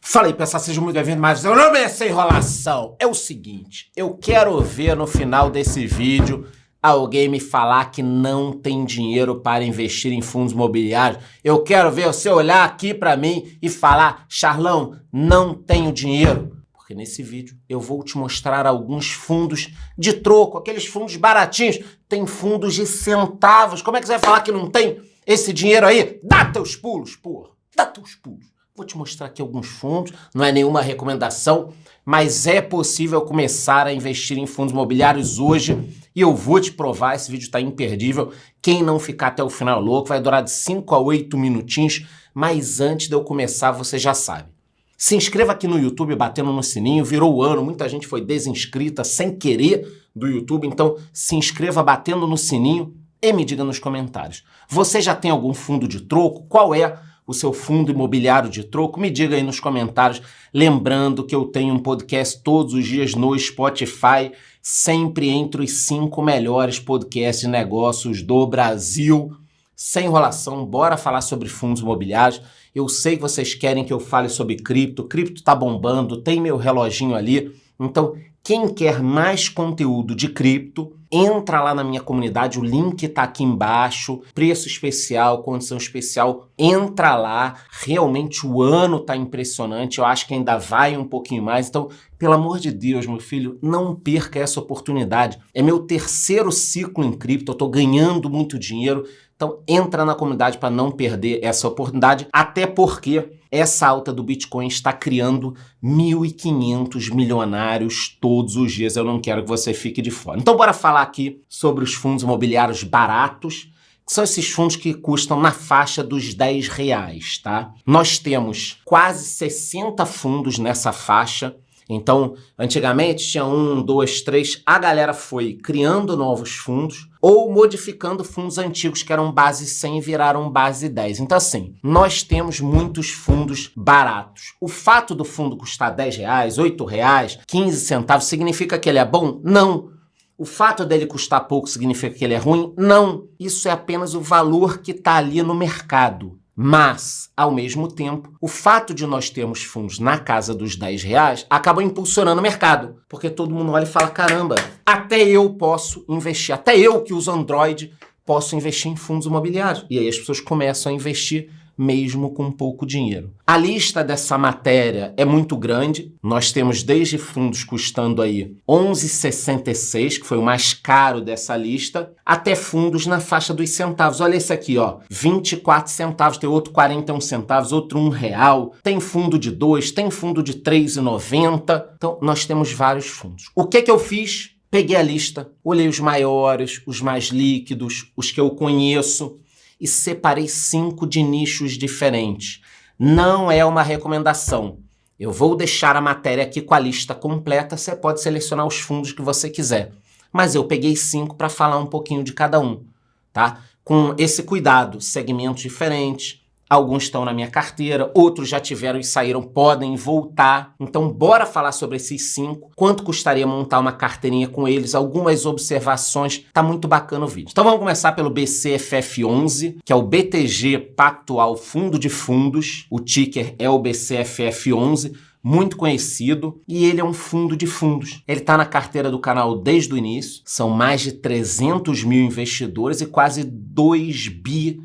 Fala aí, pessoal, sejam muito bem-vindos, mas eu não me essa enrolação. É o seguinte, eu quero ver no final desse vídeo alguém me falar que não tem dinheiro para investir em fundos imobiliários. Eu quero ver você olhar aqui para mim e falar, Charlão, não tenho dinheiro. Porque nesse vídeo eu vou te mostrar alguns fundos de troco, aqueles fundos baratinhos. Tem fundos de centavos. Como é que você vai falar que não tem esse dinheiro aí? Dá teus pulos, porra. Dá teus pulos. Vou te mostrar aqui alguns fundos, não é nenhuma recomendação, mas é possível começar a investir em fundos imobiliários hoje e eu vou te provar, esse vídeo está imperdível. Quem não ficar até o final louco, vai durar de 5 a 8 minutinhos, mas antes de eu começar, você já sabe. Se inscreva aqui no YouTube batendo no sininho, virou o ano, muita gente foi desinscrita sem querer do YouTube, então se inscreva batendo no sininho e me diga nos comentários. Você já tem algum fundo de troco? Qual é o seu fundo imobiliário de troco? Me diga aí nos comentários. Lembrando que eu tenho um podcast todos os dias no Spotify, sempre entre os 5 melhores podcasts de negócios do Brasil. Sem enrolação, bora falar sobre fundos imobiliários. Eu sei que vocês querem que eu fale sobre cripto. Cripto tá bombando, tem meu reloginho ali. Então, quem quer mais conteúdo de cripto, entra lá na minha comunidade, o link tá aqui embaixo, preço especial, condição especial, entra lá, realmente o ano tá impressionante, eu acho que ainda vai um pouquinho mais, então, pelo amor de Deus, meu filho, não perca essa oportunidade. É meu 3º ciclo em cripto, eu tô ganhando muito dinheiro, então entra na comunidade para não perder essa oportunidade, até porque essa alta do Bitcoin está criando 1.500 milionários todos os dias. Eu não quero que você fique de fora. Então bora falar aqui sobre os fundos imobiliários baratos, que são esses fundos que custam na faixa dos R$10, tá? Nós temos quase 60 fundos nessa faixa. Então, antigamente tinha 1, 2, 3, a galera foi criando novos fundos ou modificando fundos antigos que eram base 100 e viraram base 10. Então assim, nós temos muitos fundos baratos. O fato do fundo custar R$10, R$8, 15 centavos, significa que ele é bom? Não. O fato dele custar pouco significa que ele é ruim? Não. Isso é apenas o valor que está ali no mercado. Mas, ao mesmo tempo, o fato de nós termos fundos na casa dos R$10 acaba impulsionando o mercado. Porque todo mundo olha e fala, caramba, até eu posso investir, até eu que uso Android posso investir em fundos imobiliários. E aí as pessoas começam a investir mesmo com pouco dinheiro. A lista dessa matéria é muito grande. Nós temos desde fundos custando aí 11,66, que foi o mais caro dessa lista, até fundos na faixa dos centavos. Olha esse aqui, ó, 24 centavos, tem outro 41 centavos, outro R$1. Tem fundo de 2, tem fundo de R$3,90. Então, nós temos vários fundos. O que eu fiz? Peguei a lista, olhei os maiores, os mais líquidos, os que eu conheço, e separei 5 de nichos diferentes. Não é uma recomendação. Eu vou deixar a matéria aqui com a lista completa, você pode selecionar os fundos que você quiser. Mas eu peguei 5 para falar um pouquinho de cada um, tá? Com esse cuidado, segmentos diferentes, alguns estão na minha carteira, outros já tiveram e saíram, podem voltar. Então, bora falar sobre esses 5. Quanto custaria montar uma carteirinha com eles? Algumas observações. Tá muito bacana o vídeo. Então, vamos começar pelo BCFF11, que é o BTG Pactual Fundo de Fundos. O ticker é o BCFF11. Muito conhecido, e ele é um fundo de fundos. Ele está na carteira do canal desde o início. São mais de 300 mil investidores e quase 2 bi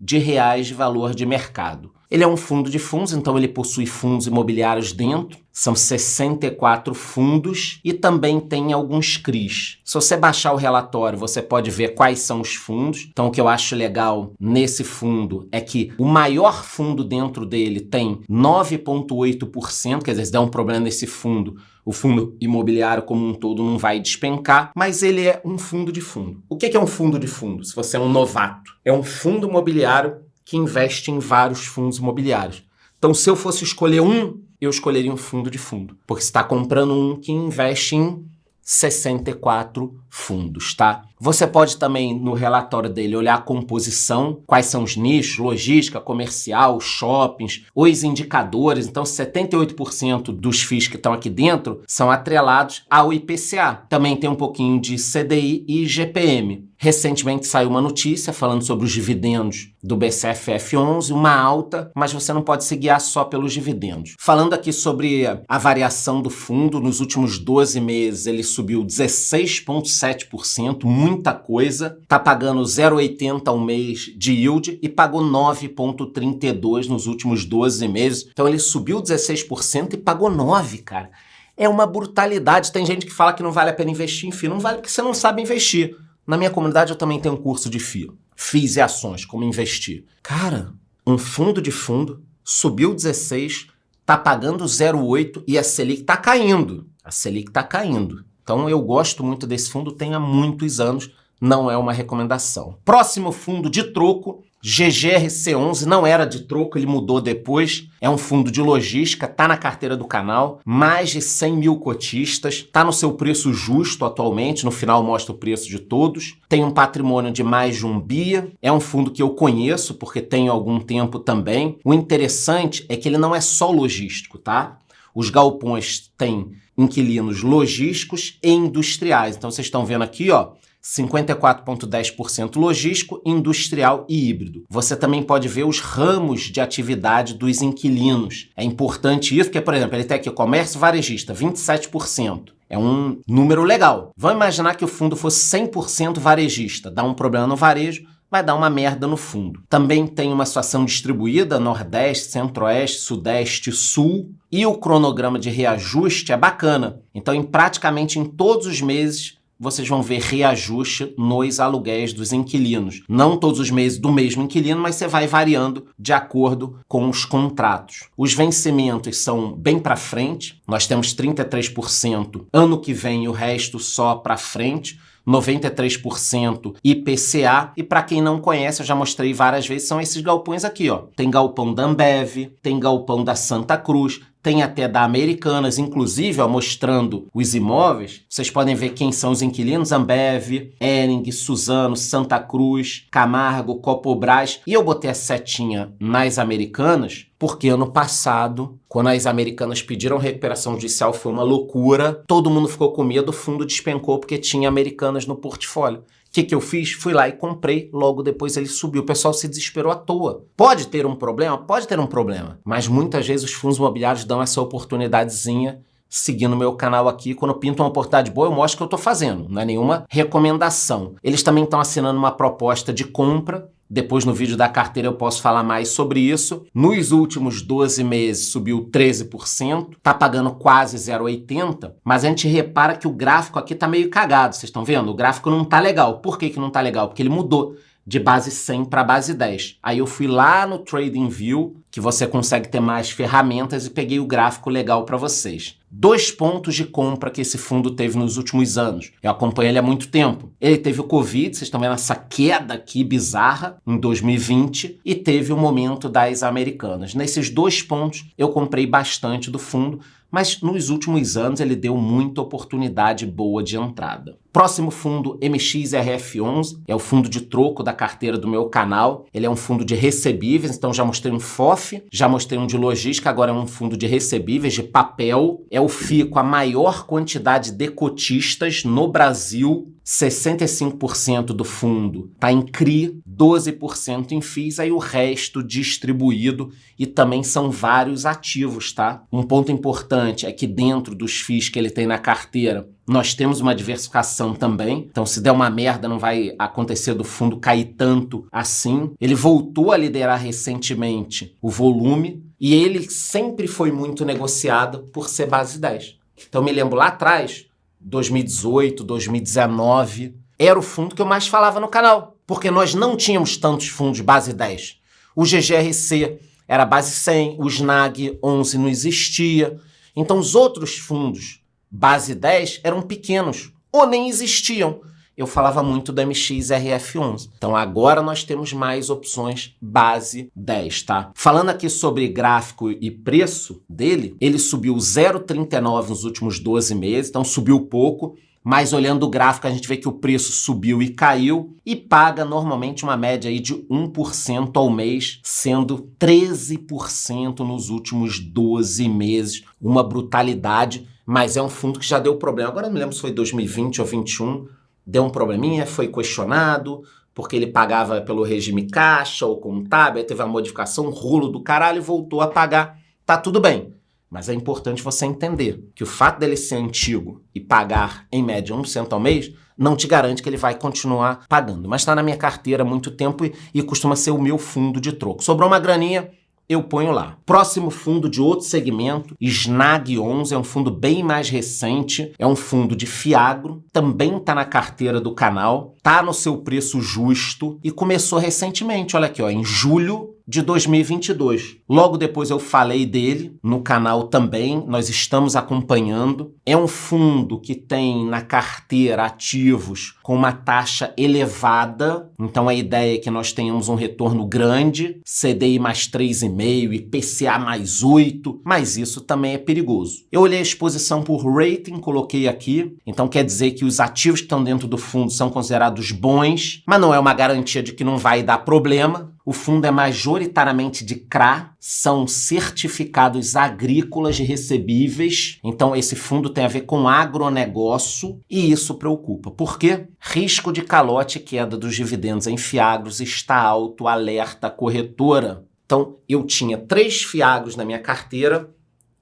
de reais de valor de mercado. Ele é um fundo de fundos, então ele possui fundos imobiliários dentro. São 64 fundos e também tem alguns CRIs. Se você baixar o relatório, você pode ver quais são os fundos. Então, o que eu acho legal nesse fundo é que o maior fundo dentro dele tem 9,8%, quer dizer, se der um problema nesse fundo, o fundo imobiliário como um todo não vai despencar, mas ele é um fundo de fundo. O que é um fundo de fundo? Se você é um novato, é um fundo imobiliário que investe em vários fundos imobiliários. Então, se eu fosse escolher um, eu escolheria um fundo de fundo, porque você está comprando um que investe em 64 fundos, tá? Você pode também, no relatório dele, olhar a composição, quais são os nichos, logística, comercial, shoppings, os indicadores. Então, 78% dos FIIs que estão aqui dentro são atrelados ao IPCA. Também tem um pouquinho de CDI e IGPM. Recentemente saiu uma notícia falando sobre os dividendos do BCFF11, uma alta, mas você não pode se guiar só pelos dividendos. Falando aqui sobre a variação do fundo, nos últimos 12 meses ele subiu 16,7%, muita coisa. Tá pagando 0,80 ao mês de yield e pagou 9,32 nos últimos 12 meses. Então ele subiu 16% e pagou 9, cara. É uma brutalidade. Tem gente que fala que não vale a pena investir em FII. Não vale porque você não sabe investir. Na minha comunidade eu também tenho um curso de FII. FIIs e ações, como investir. Cara, um fundo de fundo subiu 16, tá pagando 0,8 e a Selic tá caindo. A Selic tá caindo. Então eu gosto muito desse fundo, tem há muitos anos, não é uma recomendação. Próximo fundo de troco, GGRC11, não era de troco, ele mudou depois. É um fundo de logística, tá na carteira do canal, mais de 100 mil cotistas, tá no seu preço justo atualmente, no final mostra o preço de todos. Tem um patrimônio de mais de 1 bi, é um fundo que eu conheço porque tenho algum tempo também. O interessante é que ele não é só logístico, tá? Os galpões têm inquilinos logísticos e industriais. Então vocês estão vendo aqui, ó, 54,10% logístico, industrial e híbrido. Você também pode ver os ramos de atividade dos inquilinos. É importante isso, porque, por exemplo, ele tem aqui comércio varejista, 27%. É um número legal. Vamos imaginar que o fundo fosse 100% varejista. Dá um problema no varejo, vai dar uma merda no fundo. Também tem uma situação distribuída, Nordeste, Centro-Oeste, Sudeste, Sul. E o cronograma de reajuste é bacana. Então, praticamente em todos os meses, vocês vão ver reajuste nos aluguéis dos inquilinos. Não todos os meses do mesmo inquilino, mas você vai variando de acordo com os contratos. Os vencimentos são bem para frente. Nós temos 33% ano que vem e o resto só para frente. 93% IPCA. E para quem não conhece, eu já mostrei várias vezes, são esses galpões aqui, ó. Tem galpão da Ambev, tem galpão da Santa Cruz, tem até da Americanas, inclusive, ó, mostrando os imóveis. Vocês podem ver quem são os inquilinos: Ambev, Hering, Suzano, Santa Cruz, Camargo, Copobras. E eu botei a setinha nas Americanas porque ano passado, quando as Americanas pediram recuperação judicial, foi uma loucura. Todo mundo ficou com medo, o fundo despencou porque tinha Americanas no portfólio. O que eu fiz? Fui lá e comprei, logo depois ele subiu. O pessoal se desesperou à toa. Pode ter um problema? Pode ter um problema. Mas muitas vezes os fundos imobiliários dão essa oportunidadezinha. Seguindo o meu canal aqui, quando eu pinto uma oportunidade boa, eu mostro o que eu estou fazendo. Não é nenhuma recomendação. Eles também estão assinando uma proposta de compra. Depois no vídeo da carteira eu posso falar mais sobre isso. Nos últimos 12 meses subiu 13%, tá pagando quase 0,80, mas a gente repara que o gráfico aqui tá meio cagado, vocês estão vendo? O gráfico não tá legal. Por que não tá legal? Porque ele mudou de base 100 para base 10. Aí eu fui lá no TradingView, que você consegue ter mais ferramentas, e peguei o gráfico legal para vocês. 2 pontos de compra que esse fundo teve nos últimos anos. Eu acompanho ele há muito tempo. Ele teve o Covid, vocês estão vendo essa queda aqui bizarra, em 2020, e teve o momento das Americanas. Nesses 2 pontos, eu comprei bastante do fundo, mas nos últimos anos ele deu muita oportunidade boa de entrada. Próximo fundo, MXRF11, é o fundo de troco da carteira do meu canal. Ele é um fundo de recebíveis, então já mostrei um FOF, já mostrei um de logística, agora é um fundo de recebíveis, de papel. É o FII com a maior quantidade de cotistas no Brasil. 65% do fundo está em CRI, 12% em FIIs, aí o resto distribuído, e também são vários ativos, tá? Um ponto importante é que dentro dos FIIs que ele tem na carteira, nós temos uma diversificação também. Então, se der uma merda, não vai acontecer do fundo cair tanto assim. Ele voltou a liderar recentemente o volume e ele sempre foi muito negociado por ser base 10. Então, me lembro lá atrás, 2018, 2019, era o fundo que eu mais falava no canal, porque nós não tínhamos tantos fundos base 10. O GGRC era base 100, o SNAG 11 não existia. Então, os outros fundos base 10 eram pequenos ou nem existiam. Eu falava muito do MXRF11. Então agora nós temos mais opções base 10, tá? Falando aqui sobre gráfico e preço dele, ele subiu 0,39 nos últimos 12 meses, então subiu pouco, mas olhando o gráfico a gente vê que o preço subiu e caiu e paga normalmente uma média aí de 1% ao mês, sendo 13% nos últimos 12 meses, uma brutalidade. Mas é um fundo que já deu problema. Agora eu não lembro se foi 2020 ou 2021, deu um probleminha, foi questionado, porque ele pagava pelo regime caixa ou contábil, aí teve uma modificação, um rolo do caralho, voltou a pagar, tá tudo bem. Mas é importante você entender que o fato dele ser antigo e pagar, em média, 1% ao mês, não te garante que ele vai continuar pagando. Mas está na minha carteira há muito tempo e costuma ser o meu fundo de troco. Sobrou uma graninha, eu ponho lá. Próximo fundo de outro segmento, Snag 11, é um fundo bem mais recente, é um fundo de Fiagro, também está na carteira do canal, está no seu preço justo e começou recentemente, olha aqui, ó, em julho de 2022. Logo depois eu falei dele no canal também, nós estamos acompanhando. É um fundo que tem na carteira ativos com uma taxa elevada, então a ideia é que nós tenhamos um retorno grande, CDI mais 3,5, IPCA mais 8, mas isso também é perigoso. Eu olhei a exposição por rating, coloquei aqui, então quer dizer que os ativos que estão dentro do fundo são considerados bons, mas não é uma garantia de que não vai dar problema. O fundo é majoritariamente de CRA, são certificados agrícolas recebíveis. Então esse fundo tem a ver com agronegócio e isso preocupa. Por quê? Risco de calote e queda dos dividendos em Fiagros está alto, alerta corretora. Então eu tinha 3 Fiagros na minha carteira,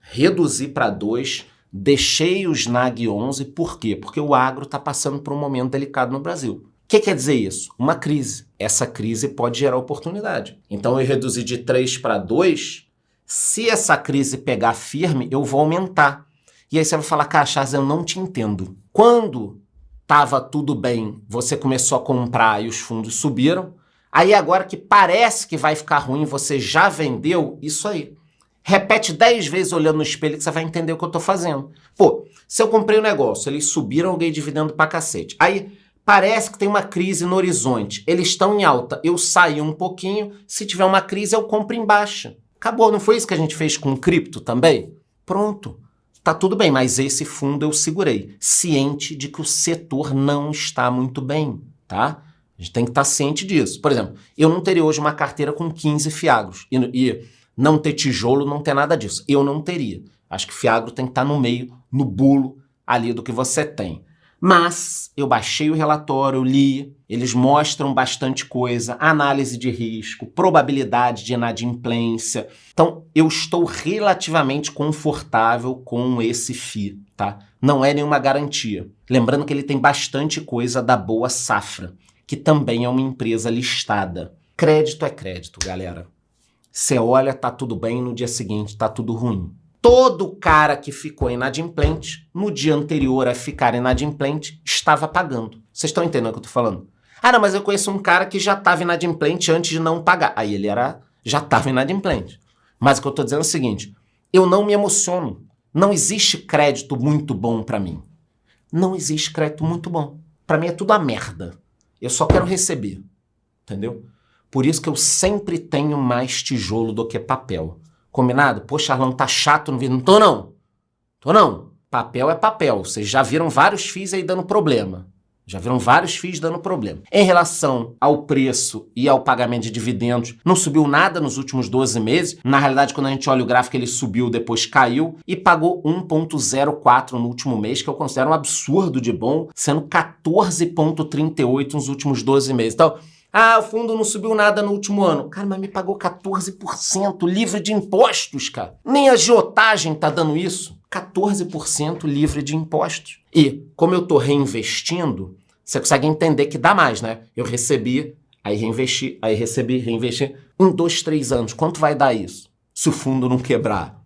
reduzi para 2, deixei o Snag 11. Por quê? Porque o agro está passando por um momento delicado no Brasil. O que quer dizer isso? Uma crise. Essa crise pode gerar oportunidade. Então eu reduzi de 3 para 2. Se essa crise pegar firme, eu vou aumentar. E aí você vai falar, Charles, eu não te entendo. Quando estava tudo bem, você começou a comprar e os fundos subiram. Aí agora que parece que vai ficar ruim, você já vendeu, isso aí. Repete 10 vezes olhando no espelho que você vai entender o que eu estou fazendo. Pô, se eu comprei um negócio, eles subiram, eu ganhei dividendo pra cacete. Aí parece que tem uma crise no horizonte. Eles estão em alta. Eu saio um pouquinho. Se tiver uma crise, eu compro em baixa. Acabou. Não foi isso que a gente fez com o cripto também? Pronto. Tá tudo bem, mas esse fundo eu segurei. Ciente de que o setor não está muito bem, tá? A gente tem que estar ciente disso. Por exemplo, eu não teria hoje uma carteira com 15 Fiagros. E não ter tijolo, não ter nada disso. Eu não teria. Acho que Fiagro tem que estar no meio, no bulo ali do que você tem. Mas eu baixei o relatório, eu li, eles mostram bastante coisa, análise de risco, probabilidade de inadimplência. Então, eu estou relativamente confortável com esse FI, tá? Não é nenhuma garantia. Lembrando que ele tem bastante coisa da Boa Safra, que também é uma empresa listada. Crédito é crédito, galera. Você olha, tá tudo bem, no dia seguinte tá tudo ruim. Todo cara que ficou inadimplente, no dia anterior a ficar inadimplente, estava pagando. Vocês estão entendendo o que eu tô falando? Ah, não, mas eu conheço um cara que já estava inadimplente antes de não pagar. Aí ele já estava inadimplente. Mas o que eu tô dizendo é o seguinte, eu não me emociono. Não existe crédito muito bom para mim. Não existe crédito muito bom. Para mim é tudo a merda. Eu só quero receber. Entendeu? Por isso que eu sempre tenho mais tijolo do que papel. Combinado? Pô, Charlão, tá chato no vídeo. Não tô, não. Tô, não. Papel é papel. Vocês já viram vários FIIs aí dando problema. Já viram vários FIIs dando problema. Em relação ao preço e ao pagamento de dividendos, não subiu nada nos últimos 12 meses. Na realidade, quando a gente olha o gráfico, ele subiu, depois caiu e pagou 1,04 no último mês, que eu considero um absurdo de bom, sendo 14,38 nos últimos 12 meses. Então, o fundo não subiu nada no último ano. Cara, mas me pagou 14% livre de impostos, cara. Nem a agiotagem tá dando isso. 14% livre de impostos. E, como eu tô reinvestindo, você consegue entender que dá mais, né? Eu recebi, aí reinvesti, aí recebi, reinvesti. Em 2, 3 anos, quanto vai dar isso? Se o fundo não quebrar?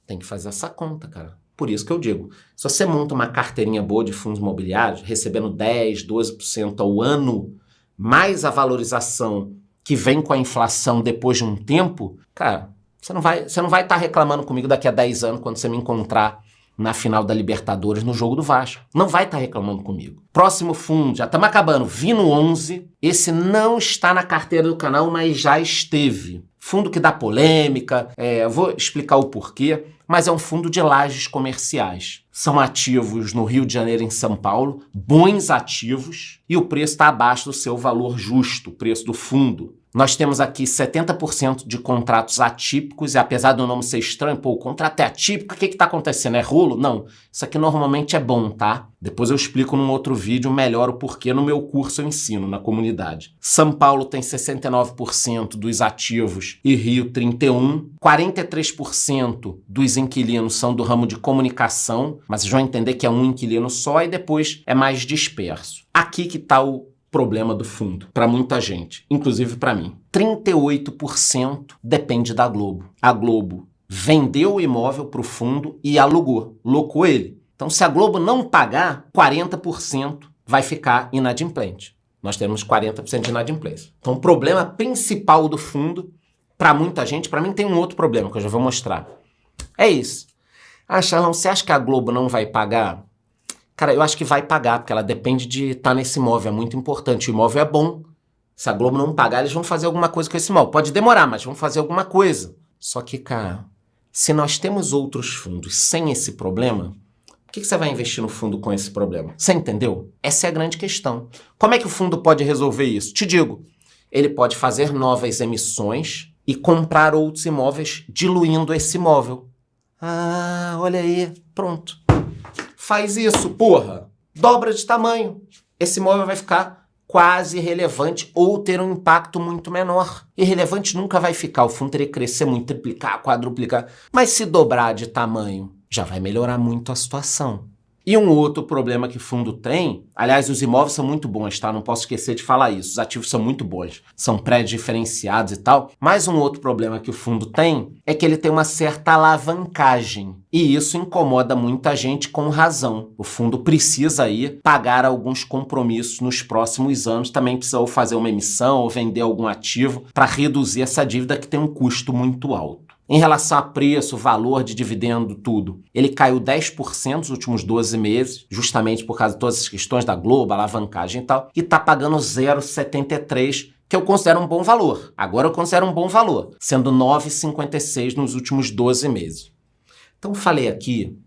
Tem que fazer essa conta, cara. Por isso que eu digo, se você monta uma carteirinha boa de fundos imobiliários, recebendo 10, 12% ao ano, mais a valorização que vem com a inflação depois de um tempo, cara, você não vai estar reclamando comigo daqui a 10 anos quando você me encontrar na final da Libertadores no jogo do Vasco. Não vai estar reclamando comigo. Próximo fundo, já estamos acabando, Vino 11. Esse não está na carteira do canal, mas já esteve. Fundo que dá polêmica, eu vou explicar o porquê, mas é um fundo de lajes comerciais. São ativos no Rio de Janeiro e em São Paulo, bons ativos, e o preço está abaixo do seu valor justo, o preço do fundo. Nós temos aqui 70% de contratos atípicos, e apesar do nome ser estranho, pô, o contrato é atípico, o que está acontecendo? É rolo? Não, isso aqui normalmente é bom, tá? Depois eu explico num outro vídeo melhor o porquê no meu curso eu ensino na comunidade. São Paulo tem 69% dos ativos e Rio 31%. 43% dos inquilinos são do ramo de comunicação, mas vocês vão entender que é um inquilino só e depois é mais disperso. Aqui que está o problema do fundo, para muita gente, inclusive para mim. 38% depende da Globo. A Globo vendeu o imóvel para o fundo e alugou, locou ele. Então, se a Globo não pagar, 40% vai ficar inadimplente. Nós temos 40% de inadimplência. Então, o problema principal do fundo, para muita gente, para mim tem um outro problema que eu já vou mostrar. É isso. Ah, Charlão, você acha que a Globo não vai pagar? Cara, eu acho que vai pagar, porque ela depende de estar nesse imóvel, é muito importante. O imóvel é bom. Se a Globo não pagar, eles vão fazer alguma coisa com esse imóvel. Pode demorar, mas vão fazer alguma coisa. Só que, cara, se nós temos outros fundos sem esse problema, por que você vai investir no fundo com esse problema? Você entendeu? Essa é a grande questão. Como é que o fundo pode resolver isso? Te digo, ele pode fazer novas emissões e comprar outros imóveis diluindo esse imóvel. Ah, olha aí, pronto. Faz isso, porra. Dobra de tamanho. Esse imóvel vai ficar quase irrelevante ou ter um impacto muito menor. Irrelevante nunca vai ficar. O fundo teria que crescer muito, triplicar, quadruplicar. Mas se dobrar de tamanho, já vai melhorar muito a situação. E um outro problema que o fundo tem, aliás, os imóveis são muito bons, tá? Não posso esquecer de falar isso. Os ativos são muito bons, são prédios diferenciados e tal. Mas um outro problema que o fundo tem é que ele tem uma certa alavancagem. E isso incomoda muita gente com razão. O fundo precisa aí pagar alguns compromissos nos próximos anos. Também precisa fazer uma emissão ou vender algum ativo para reduzir essa dívida que tem um custo muito alto. Em relação a preço, valor de dividendo, tudo, ele caiu 10% nos últimos 12 meses, justamente por causa de todas as questões da Globo, alavancagem e tal, e está pagando 0,73, que eu considero um bom valor. Agora eu considero um bom valor, sendo 9,56 nos últimos 12 meses. Então falei aqui,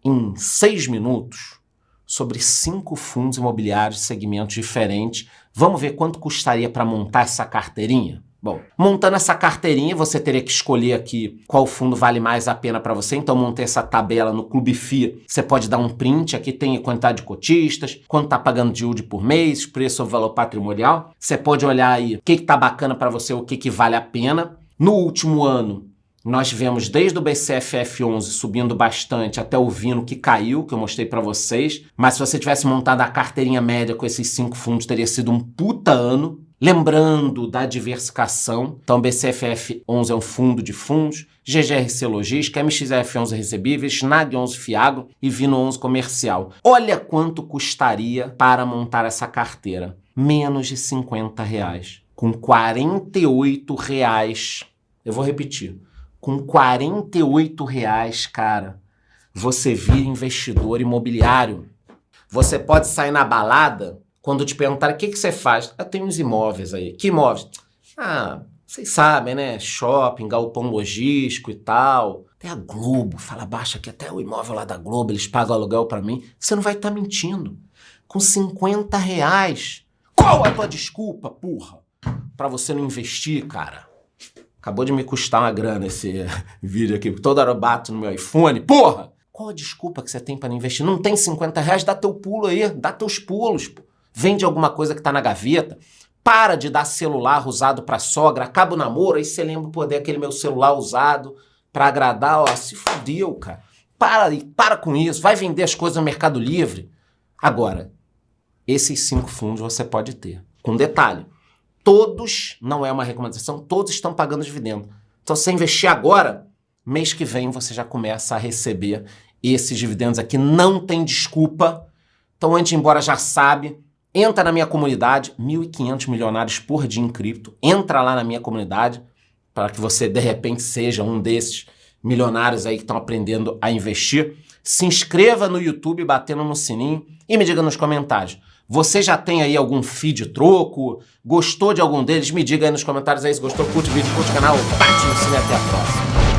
em 6 minutos, sobre 5 fundos imobiliários de segmentos diferentes. Vamos ver quanto custaria para montar essa carteirinha? Bom, montando essa carteirinha, você teria que escolher aqui qual fundo vale mais a pena para você. Então, montei essa tabela no Clube FI. Você pode dar um print. Aqui tem a quantidade de cotistas, quanto está pagando de yield por mês, preço ou valor patrimonial. Você pode olhar aí o que está bacana para você, o que vale a pena. No último ano, nós vemos desde o BCFF11 subindo bastante até o Vino que caiu, que eu mostrei para vocês. Mas se você tivesse montado a carteirinha média com esses 5 fundos, teria sido um puta ano. Lembrando da diversificação, então BCFF11 é um fundo de fundos, GGRC Logística, MXF11 Recebíveis, SNAG11 Fiagro e Vino11 Comercial. Olha quanto custaria para montar essa carteira. Menos de R$50. Com R$48, eu vou repetir, com R$48, cara, você vira investidor imobiliário. Você pode sair na balada. Quando te perguntarem o que você faz, eu tenho uns imóveis aí. Que imóveis? Ah, vocês sabem, né? Shopping, galpão logístico e tal. Até a Globo, fala baixo aqui, até o imóvel lá da Globo, eles pagam aluguel pra mim. Você não vai estar mentindo. Com R$50. Qual a tua desculpa, porra? Pra você não investir, cara? Acabou de me custar uma grana esse vídeo aqui. Toda hora eu bato no meu iPhone. Porra! Qual a desculpa que você tem pra não investir? Não tem R$50? Dá teu pulo aí. Dá teus pulos, pô. Vende alguma coisa que tá na gaveta, para de dar celular usado pra sogra, acaba o namoro, aí você lembra, pô, aquele meu celular usado pra agradar, ó, se fudeu, cara. Para com isso, vai vender as coisas no Mercado Livre. Agora, esses 5 fundos você pode ter. Com detalhe, todos, não é uma recomendação, todos estão pagando dividendo. Então, se você investir agora, mês que vem você já começa a receber esses dividendos aqui, não tem desculpa. Então, antes de ir embora, já sabe. Entra na minha comunidade, 1.500 milionários por dia em cripto. Entra lá na minha comunidade para que você, de repente, seja um desses milionários aí que estão aprendendo a investir. Se inscreva no YouTube batendo no sininho e me diga nos comentários. Você já tem aí algum feed troco? Gostou de algum deles? Me diga aí nos comentários aí se gostou. Curte o vídeo, curte o canal, bate no sininho. Até a próxima.